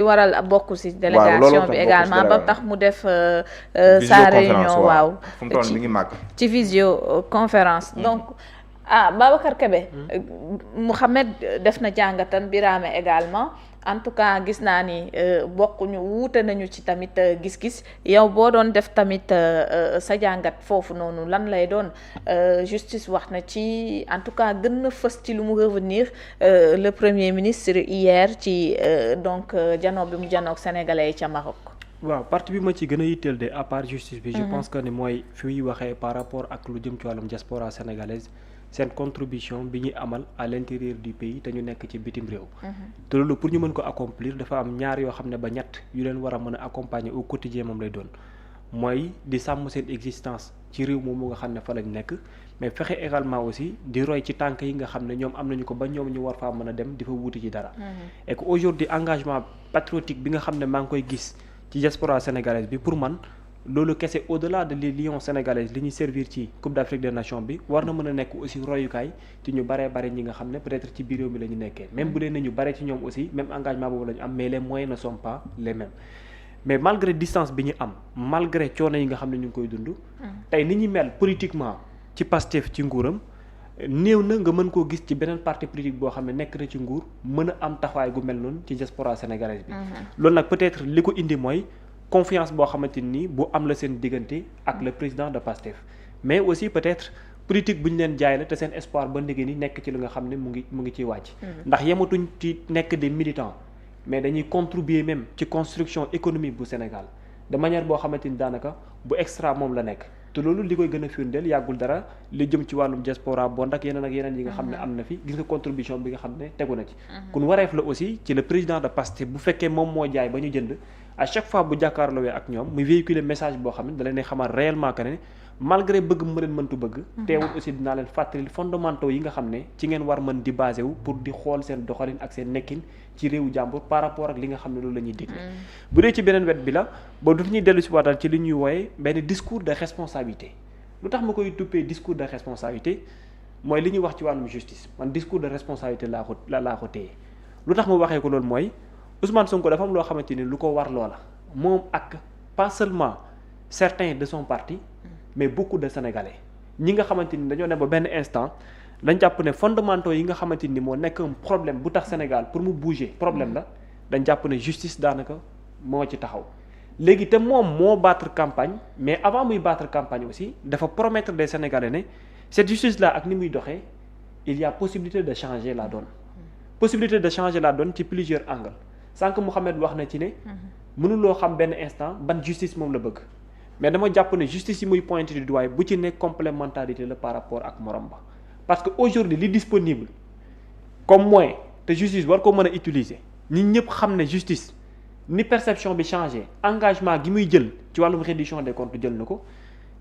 waral bokk ci délégation bi également ba tax mu def sa réunion waaw fu mu toll mi ngi màgg ci visioconférence donc Babacar Kébé Mouhamed def na jàngatan Birame également en tout cas gis naa ni bokkuñu wuute nañu ci tamit gis-gis yow boo doon def tamit sa jàngat foofu noonu lan lay doon justice wax na ci en tout cas gën na fës ci lu mu revenir le premier ministre hier ci donc janoo bi mu janoog sénégalais yi ca Maroc. waaw partie bi ma ci gën a yitteel de à part justice bi je pense que ni mooy fi muy waxee par rapport ak lu jëm ci wàllum diaspora sénégalaise seen contribution bi ñuy amal à l'intérieur du pays te ñu nekk ci bitim réew te loolu pour ñu mën ko accomplir dafa am ñaar yoo xam ne ba ñett yu leen war a mën a accompagner au quotidien moom lay doon mooy di sàmm seen existence ci réew moomu nga xam ne fa lañ nekk mais fexe également aussi di roy ci tànk yi nga xam ne ñoom am nañu ko ba ñoom ñu war faa mën a dem di fa wuti ci dara et que aujourd'hui engagement patriotique bi nga xam ne maa ngi koy gis ci diaspora sénégalaise bi pour man loolu kese au-delà de les lions sénégalaises li ñuy servir ci Coupe d'Afrique des Nations bi war na mën a nekk aussi royukaay ci ñu baree bare ñi nga xam ne peut-être ci biir réew mi la ñu nekkee même bu dee ne ñu bare ci ñoom aussi même engagement boobu la ñu am mais les moyens ne sont pas les mêmes mais malgré distance bi ñu am malgré coono yi nga xam ne ñu ngi koy dund tey ni ñu mel politiquement ci Pastef ci nguuram néew na nga mën koo gis ci beneen parti politique boo xam ne nekk na ci nguur mën a am taxawaay gu mel noonu ci diaspora sénégalaise bi loolu nag peut-être li ko indi mooy confiance boo xamante ni bu am la seen diggante ak le président de Pastef mais aussi peut-être politique bu ñu leen jaay la te seen espoir ba ndege ni nekk ci li nga xam ne mu ngi ciy wàcc ndax yematuñ ci nekk des militants mais dañuy contribuer même ci construction économique bu Sénégal de manière boo xamante ni daanaka bu extra moom la nekk te loolu li koy gën a firndeel yàggul dara li jëm ci wàllum diaspora bond ak yeneen yi nga xam ne am na fi gis nga contribution bi nga xam ne tegu na ci kun wareef la aussi ci le président de Pastef bu fekkee moom moo jaay ba ñu jënd à chaque fois bu jàkkaarloowee ak ñoom muy véhiculer message boo xam ne da leen di xamal réellement que ne malgré bëgg mu leen mëntu bëgg teewul aussi dinaa leen fàttali fondamentaux yi nga xam ne ci ngeen war mën di basé wu pour di xool seen doxalin ak seen nekkin ci réewu jàmbur par rapport ak li nga xam ne loolu la ñuy digle bu dee ci beneen wet bi la ba du ñuy dellu si waatal ci li ñuy wooye benn discours de responsabilité lu tax ma koy tuppee discours de responsabilité mooy li ñuy wax ci wàllum justice man discours de responsabilité laa ko téye lu tax ma waxee ko loolu mooy Ousmane Sonko dafa am loo xamante ni lu ko war loola moom ak pas seulement certains de son parti mais beaucoup de Sénégalais ñi nga xamante ni dañoo dem ba benn instant dañ jàpp ne fondamentaux yi nga xamante ni moo nekk un problème bu tax Sénégal pour mu bouger problème la dañ jàpp ne justice daanaka moo ci taxaw léegi te moom moo battre campagne mais avant muy battre campagne aussi dafa promettre des Sénégalais ne cette justice là ak ni muy doxee il y a possibilité de changer la donne possibilité de changer la donne ci plusieurs angles sànq Mouhamed wax na ci ne mënuloo xam benn instant ban justice moom la bëgg mais dama jàpp ne justice yi muy pointé du doigt bu ci nekk complémentarité la par rapport ak morom ba parce que aujourd'hui li disponible comme moyen te justice war ko mën a utiliser nit ñëpp xam ne justice ni perception bi changé engagement gi muy jël ci wàllum reddition des comptes jël na ko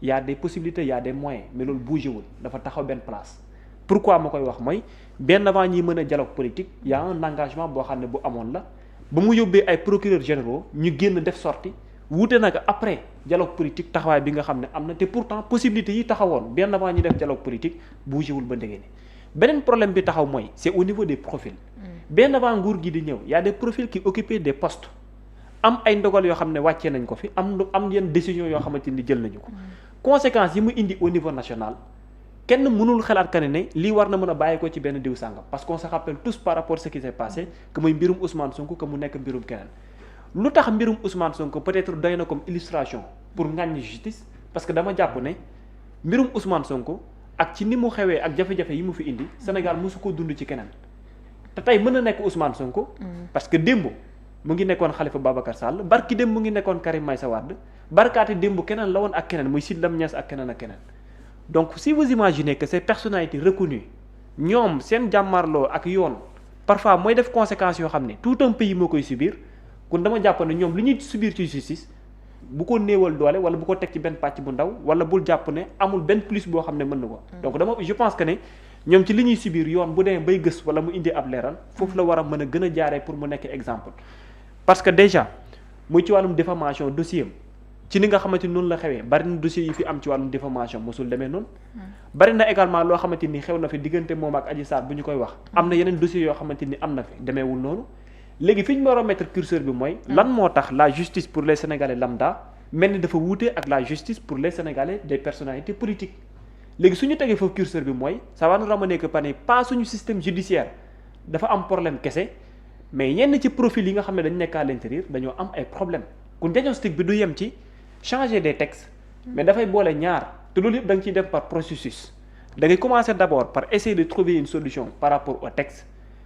y a des possibilités y a des moyens mais loolu bougé wul dafa taxaw benn place pourquoi ma koy wax mooy benn avant ñiy mën a dialogue politique y a un engagement boo xam ne bu amoon la ba mu yóbbee ay procureurs généraux ñu génn def sortie wuute nag après dialogue politique taxawaay bi nga xam ne am na te pourtant possibilité yi taxawoon bien avant ñu def dialogue politique bougéwul ba ndege ni beneen problème bi taxaw mooy c'est au niveau des profils bien avant nguur gi di ñëw y a des profils qui occupaient des postes am ay ndogal yoo xam ne wàccee nañ ko fi am yenn décision yoo xamante ni jël nañu ko conséquences yi mu indi au niveau national kenn mënul xalaat ka ne lii war na mën a bàyyi ko ci benn diw sàngam parce qu'on se rappelle tous par rapport à ce qui s'est passé que muy mbirum Ousmane Sonko que mu nekk mbirum keneen lu tax mbirum Ousmane Sonko peut-être doy na comme illustration pour ŋàññi justice parce que dama jàpp ne mbirum Ousmane Sonko ak ci ni mu xewee ak jafe-jafe yi mu fi indi Sénégal mosu ko dund ci keneen te tey mën na nekk Ousmane Sonko parce que démb mu ngi nekkoon Khalifa Babacar Sall barki démb mu ngi nekkoon Karim Meïssa Wade barkaati démb keneen la woon ak keneen muy Sidy Lamine Niasse ak keneen ak keneen donc si vous imaginez que ces personnalités reconnues ñoom seen jàmmarloo ak yoon parfois mooy def conséquences yoo xam ne tout un pays moo koy subir kon dama jàpp ne ñoom li ñuy subir ci justice bu ko néewal doole wala bu ko teg ci benn pàcc bu ndaw wala bul jàpp ne amul benn plus boo xam ne mën na ko donc je pense que ne ñoom ci li ñuy subir yoon bu demee bay gës wala mu indi ab leeral foofu la war a mën a gën a jaaree pour mu nekk exemple parce que déjà muy ci wàllum diffamation dossier am ci ni nga xamante ni noonu la xewee bari na dossiers yi fi am ci wàllum diffamation mosul demee noonu bari na également loo xamante ni xew na fi diggante moom ak Adji Sarr bu ñu koy wax am na yeneen dossiers yoo xamante ni am na fi demeewul noonu léegi fi ñu war a mettre curseur bi mooy lan moo tax la justice pour les Sénégalais lambda mel ni dafa wuute ak la justice pour les Sénégalais des personnalités politiques léegi suñu tegee foofu curseur bi mooy ça va nous ramener que pas suñu système judiciaire dafa am problème kese mais yenn ci profil yi nga xam ne dañu nekk à l'intérieur dañoo am ay problème kon diagnostic bi du yem ci changer des textes mais dafay boole ñaar te loolu yëpp da nga ciy def par processus da ngay commencer d'abord par essayer de trouver une solution par rapport au texte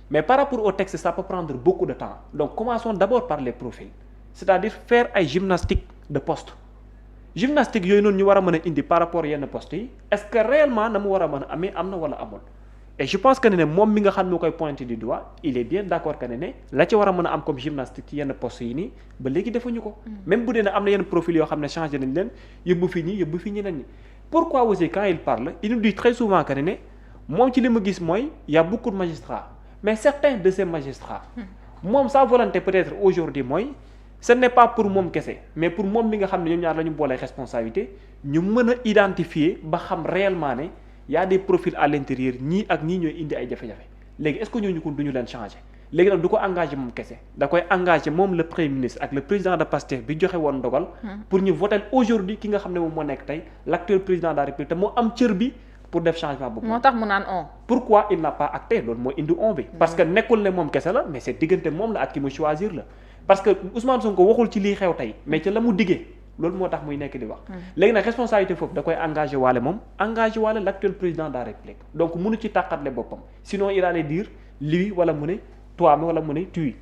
mais par rapport au texte ça peut prendre beaucoup de temps donc commençons d'abord par les profils c'est-à-dire faire ay gymnastique de poste gymnastique yooyu noonu ñu war a mën a indi par rapport yenn postes yi est-ce que réellement na mu war a mën a amee am na wala amul et je pense que ne moom mi nga xam ne koy pointer du doigt il est bien d'accord que ne la ci war a mën a am comme gymnastique ci yenn postes yi nii ba léegi defuñu ko même bu dee ne am na yenn profil yoo xam ne changé nañ leen yóbbu fi ñii yóbbu fi ñeneen ñi pourquoi aussi quand il parle il nous dit très souvent que ne moom ci li ma gis mooy y a beaucoup de magistrats mais certains de ces magistrats moom sa volonté peut-être aujourd'hui mooy ce n'est pas pour moom kese mais pour moom mi nga xam ne ñoom ñaar la ñu boolee responsabilité ñu mën a identifier ba xam réellement ne y a des profils à l'intérieur ñii ak ñii ñooy indi ay jafe-jafe léegi est-ce que ñooñu kon duñu leen changer léegi nag du ko engagé moom kese da koy engagé moom le premier ministre ak le président de Pastef bi joxe woon ndogal pour ñu voter aujourd'hui ki nga xam ne moom moo nekk tey l'actuel président de la République te moo am cër bi pour def changement boobu. moo tax mu naan on. pourquoi il n'a pas acté loolu moo indi on bi. parce que nekkul ne moom kese la mais c'est diggante moom la ak ki mu choisir la parce que Ousmane Sonko waxul ci lii xew tey mais ci la mu diggee loolu moo tax muy nekk di wax. léegi nag responsabilité foofu da koy engagé waale moom engagé waale l'actuel président de la République donc mënu ci tàqatle boppam sinon il allait dire lui wala mu ne toi mi wala mu ne tu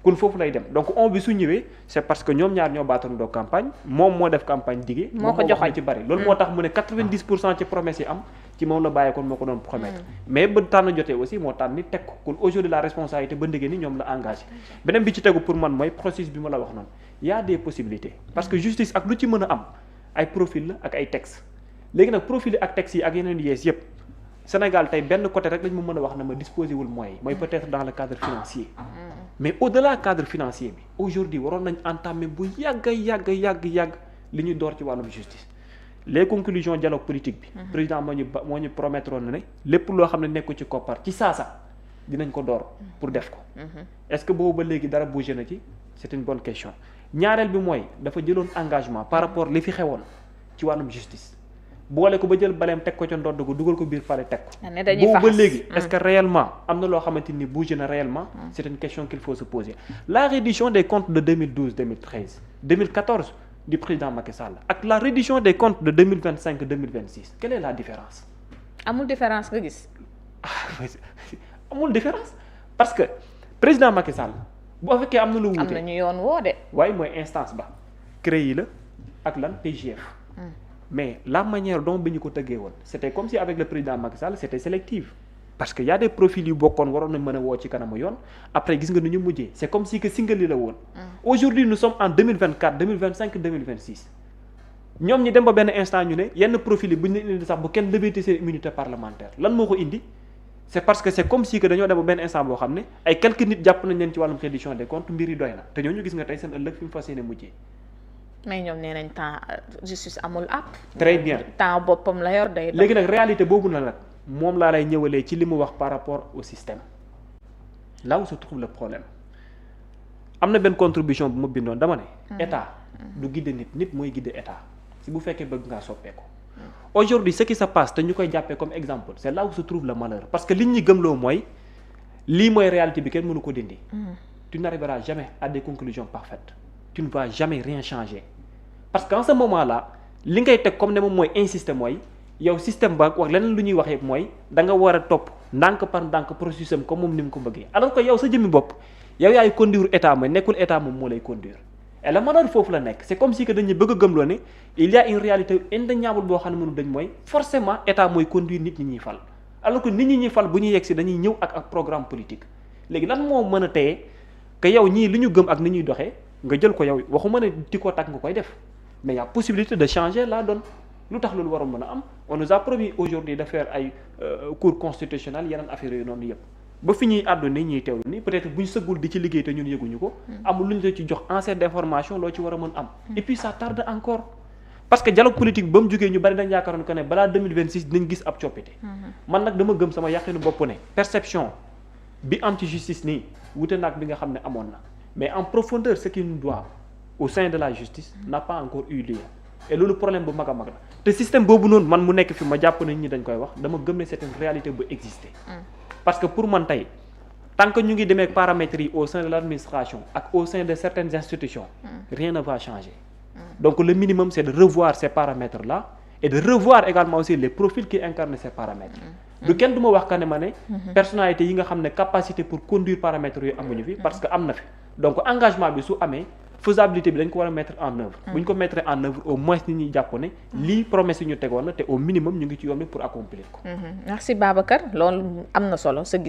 kon foofu lay dem donc on bi su ñëwee c'est parce que ñoom ñaar ñoo baatandoo campagne moom moo def campagne diggee. moo ko joxoon ci bari loolu moo tax mu ne 90% ci promesses yi am ci moom la bàyyeekoon moo ko doon promettre. mais ba tànn jotee aussi moo tànn ni teg ko kon aujourd'hui la responsabilité ba ndege ni ñoom la engagé. beneen bi ci tegu pour man mooy processus bi ma la wax noonu y a des possibilités parce que justice ak lu ci mën a am ay profil la ak ay textes léegi nag profil ak textes yi ak yeneen yees yëpp. Sénégal tey benn côté rek lañ ma mën a wax na ma disposé wul moyens mooy peut-être dans le cadre financier mais au-delà cadre financier bi aujourd'hui waroon nañ entamer bu yàgg li ñu door ci wàllum justice les conclusions dialogue politique bi président moo ñu promettre woon na ne lépp loo xam ne nekku ci koppar ci saasa dinañ ko door pour def ko est-ce que boobu ba léegi dara bougé na ci c'est une bonne question ñaareel bi mooy dafa jëloon engagement par rapport li fi xewoon ci wàllum justice boole ko ba jël baleem teg ko ca ndodd ko dugal ko biir palais teg ko boobu ba léegi est-ce que réellement am na loo xamante ni bougé na réellement c'est une question qu'il faut se poser la reddition des comptes de 2012 2013 2014 du président Macky Sall ak la reddition des comptes de 2025 2026 quelle est la différence amul différence nga gis amul différence parce que président Macky Sall boo fekkee am na lu wuute am na ñu yoon woo de waaye mooy instance ba CREI la ak lan PJF mais la manière dont bi ñu ko tëggee woon c'était comme si avec le président Macky Sall c'était sélectif parce que y a des profils yu bokkoon waroon nañ mën a woo ci kanamu yoon après gis nga nu ñu mujjee c'est comme si que singali la woon aujourd'hui nous sommes en 2024 2025 2026 ñoom ñi dem ba benn instant ñu ne yenn profil yi bu ñu indi sax bu kenn lever seen immunité parlementaire lan moo ko indi c'est parce que c'est comme si que dañoo dem ba benn instant boo xam ne ay quelques nit jàpp nañ leen ci wàllum reddition des comptes mbir yi doy na te ñooñu gis nga tey seen ëllëg fi mu fas yéene mujjee mais ñoom nee nañ temps justice amul app. très bien temps boppam la yor day. léegi nag réalité boobu na nag moom laa lay ñëwalee ci li mu wax par rapport au système là où se trouve le problème am na benn contribution bu ma bindoon dama ne. état du guider nit mooy guider état si bu fekkee bëgg ngaa soppeeku. aujourd'hui ce qui se passe te ñu koy jàppee comme exemple c'est là où se trouve le malheur parce que liñ ñi gëmloo mooy lii mooy réalité bi kenn mënu ko dindi. tu n'arriveras jamais à des conclusions parfaites. tu ne vas jamais rien changer parce qu'en ce moment-là li ngay teg comme ne moom mooy insister mooy yow système ba wax leneen lu ñuy wax yëpp mooy da nga war a topp ndànk par ndànk processus am comme moom ni mu ko bëggee alors que yow sa jëmmi bopp yow yaay conduire état mooy nekkul état moom moo lay conduire et le malheur foofu la nekk c'est comme si que dañuy bëgg a gëmloo ne il y a une réalité indéniable boo xam ne mënu dañ mooy forcément état mooy conduire nit ñi ñuy fal alors que nit ñi ñuy fal bu ñuy yegg si dañuy ñëw ak programme politique léegi lan moo mën a téye que yow ñii li ñu gëm ak ni ñuy doxee nga jël ko yow waxuma ne di ko tag nga koy def mais y a possibilité de changer la donne lu tax loolu waroon mën a am on nous a promis aujourd'hui de faire ay cours constitutionnel yeneen affaires yooyu noonu yëpp ba fi ñuy àddu ni ñuy teewlu ni peut-être bu ñu sëggul di ci liggéey te ñun yëguñu ko amul lu ñu la ci jox ensemble d'information loo ci war a mën am et puis ça tarde encore parce que dialogue politique ba mu jógee ñu bari dañ yaakaaroon que ne balaa 2026 dinañ gis ab coppite man nag dama gëm sama yàqinu bopp ne perception bi am ci justice nii wute naag bi nga xam ne amoon na mais en profondeur ce qui nous doit au sein de la justice n'a pas encore eu lieu et loolu problème bu mag a mag la te système boobu noonu man mu nekk fi ma jàpp nañ ñi dañ koy wax dama gëm ne c'est une réalité bu exister parce que pour man tey tant que ñu ngi demee paramètres yi au sein de l'administration ak au sein de certaines institutions rien ne va changer donc le minimum c'est de revoir ces paramètres là et de revoir également aussi les profils qui incarnent ces paramètres du kenn du ma wax ka ne ma ne personnalité yi nga xam ne capacité pour conduire paramètres yooyu amuñu fi parce que am na fi donc engagement bi su amee faisabilité bi dañ ko war a mettre en œuvre bu ñu ko mettre en œuvre au moins nit ñi jàpp ne lii promesse yi ñu tegoon la te au minimum ñu ngi ci yoon bi pour accomplir ko merci Babacar loolu am na solo sa gis